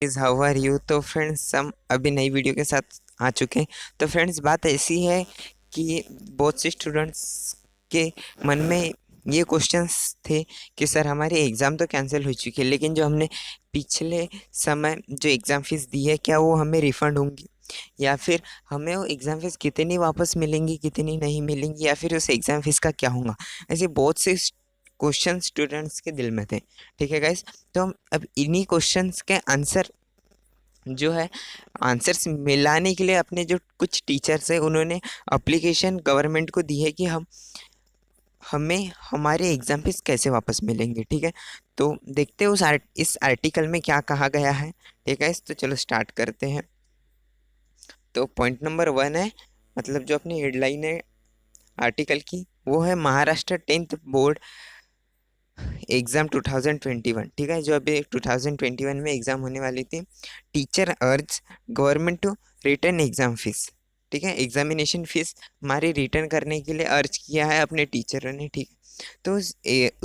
Is how are you. तो friends, हम अभी नई वीडियो के साथ आ चुके हैं। तो फ्रेंड्स, बात ऐसी है कि बहुत से स्टूडेंट्स के मन में ये क्वेश्चंस थे कि सर हमारी एग्ज़ाम तो कैंसिल हो चुकी है, लेकिन जो हमने पिछले समय जो एग्ज़ाम फीस दी है क्या वो हमें रिफ़ंड होंगी, या फिर हमें वो एग्ज़ाम फीस कितनी वापस मिलेंगी, कितनी नहीं मिलेंगी, या फिर उस एग्ज़ाम फीस का क्या होगा। ऐसे बहुत से क्वेश्चन स्टूडेंट्स के दिल में थे। ठीक है गाइस, तो हम अब इन्हीं क्वेश्चंस के आंसर जो है आंसर्स मिलाने के लिए अपने जो कुछ टीचर्स हैं उन्होंने एप्लीकेशन गवर्नमेंट को दी है कि हमें हमारे एग्जाम फीस कैसे वापस मिलेंगे। ठीक है, तो देखते हैं इस आर्टिकल में क्या कहा गया है। ठीक है, तो चलो स्टार्ट करते हैं। तो पॉइंट नंबर 1 है, मतलब जो अपनी हेडलाइन है आर्टिकल की, वो है महाराष्ट्र 10th बोर्ड एग्जाम 2021। ठीक है, जो अभी 2021 में एग्जाम होने वाली थी। Teacher urge government to return exam fees. ठीक है, एग्जामिनेशन फीस हमारी रिटर्न करने के लिए अर्ज किया है अपने टीचरों ने। ठीक है, तो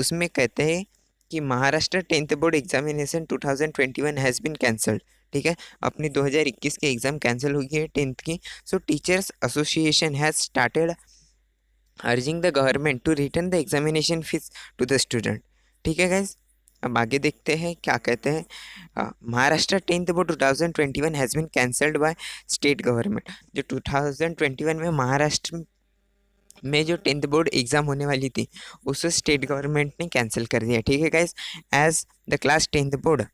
उसमें कहते हैं कि Maharashtra 10th board examination 2021 has been cancelled. ठीक है, अपनी 2021 की एग्ज़ाम कैंसिल हो गई है 10th की। So teachers association has started urging the government to return the examination fees to the student. ठीक है गाइज, अब आगे देखते हैं क्या कहते हैं। Maharashtra 10th board 2021 has been cancelled by state government. जो 2021 में महाराष्ट्र में जो 10th बोर्ड एग्जाम होने वाली थी उसे स्टेट गवर्नमेंट ने कैंसिल कर दिया। ठीक है guys, as the class 10th board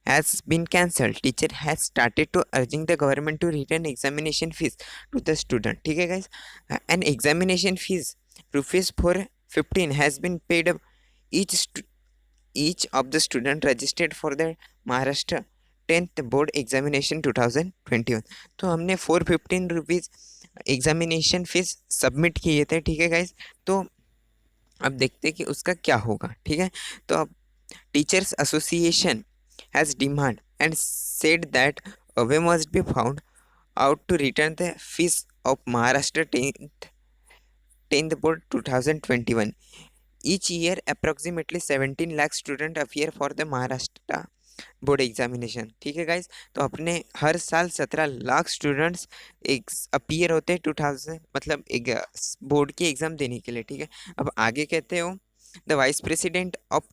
has been cancelled, teacher has started to urging the government to return examination fees to the student। ठीक है guys, an examination fees rupees 415 has been paid each each of the student registered for the Maharashtra 10th board examination 2021। तो हमने 415 rupees examination fees submit किए थे। ठीक है guys, तो अब देखते हैं कि उसका क्या होगा। ठीक है, तो अब teachers association has demand and said that a way must be found out to return the fees of Maharashtra 10th board 2021। Each year approximately 17 lakh students appear for the Maharashtra board examination. ठीक है guys, तो अपने हर साल 17 lakh students एक appear होते हैं 2000, मतलब एक बोर्ड की एग्जाम देने के लिए। ठीक है, अब आगे कहते हो the vice president of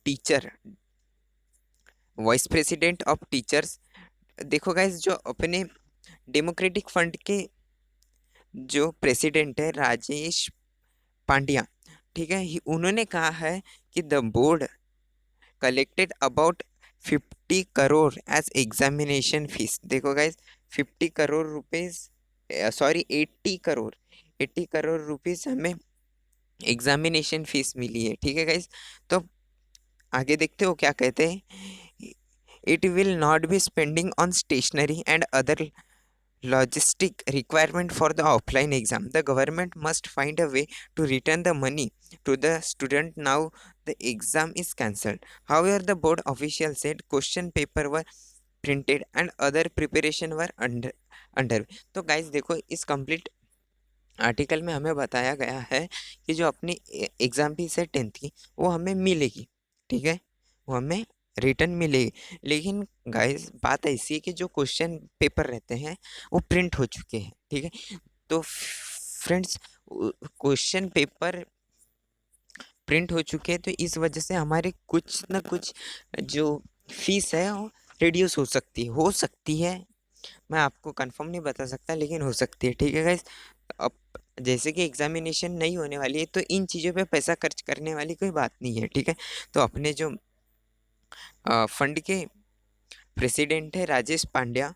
teachers. देखो गाइज, जो अपने डेमोक्रेटिक फंड के जो प्रेसिडेंट है राजेश पांड्या। ठीक है, उन्होंने कहा है कि the board collected about 50 crore as examination fees. देखो guys, 50 crore rupees, sorry 80 crore, 80 crore rupees हमें एग्जामिनेशन फीस मिली है। ठीक है गाइज, तो आगे देखते हो क्या कहते हैं। It will not be spending on stationery and other logistic requirement for the offline exam. The government must find a way to return the money to the student now the exam is cancelled। However, the board official said question paper were printed and other preparation were under। तो guys देखो, इस complete article में हमें बताया गया है कि जो अपनी एग्जाम फीस है 10th की वो हमें मिलेगी। ठीक है, वो हमें रिटर्न मिलेगी, लेकिन गाइस बात ऐसी है कि जो क्वेश्चन पेपर रहते हैं वो प्रिंट हो चुके हैं। ठीक है, तो फ्रेंड्स, क्वेश्चन पेपर प्रिंट हो चुके हैं, तो इस वजह से हमारे कुछ ना कुछ जो फीस है वो रिड्यूस हो सकती है। मैं आपको कंफर्म नहीं बता सकता, लेकिन हो सकती है। ठीक है गाइस, अब जैसे कि एग्जामिनेशन नहीं होने वाली है तो इन चीज़ों पे पैसा खर्च करने वाली कोई बात नहीं है। ठीक है, तो अपने जो फंड के प्रेसिडेंट है राजेश पांड्या,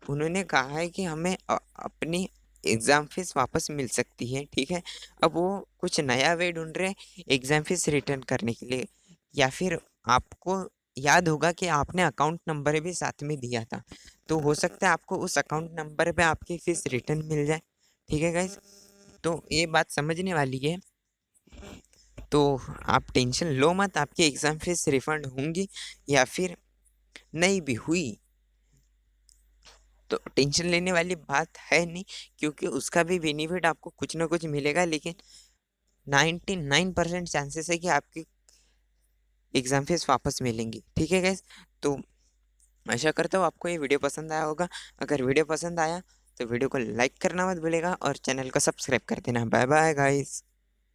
उन्होंने कहा है कि हमें अपनी एग्ज़ाम फीस वापस मिल सकती है। ठीक है, अब वो कुछ नया वे ढूंढ रहे हैं एग्ज़ाम फीस रिटर्न करने के लिए, या फिर आपको याद होगा कि आपने अकाउंट नंबर भी साथ में दिया था, तो हो सकता है आपको उस अकाउंट नंबर पे आपकी फ़ीस रिटर्न मिल जाए। ठीक है गाइज, तो ये बात समझने वाली है। तो आप टेंशन लो मत, आपकी एग्ज़ाम फीस रिफ़ंड होंगी या फिर नहीं भी हुई तो टेंशन लेने वाली बात है नहीं, क्योंकि उसका भी बेनिफिट आपको कुछ ना कुछ मिलेगा। लेकिन 99% चांसेस है कि आपकी एग्जाम फीस वापस मिलेंगी। ठीक है गैस, तो आशा करता हूँ आपको ये वीडियो पसंद आया होगा। अगर वीडियो पसंद आया तो वीडियो को लाइक करना मत भूलेगा और चैनल को सब्सक्राइब कर देना। Bye bye guys.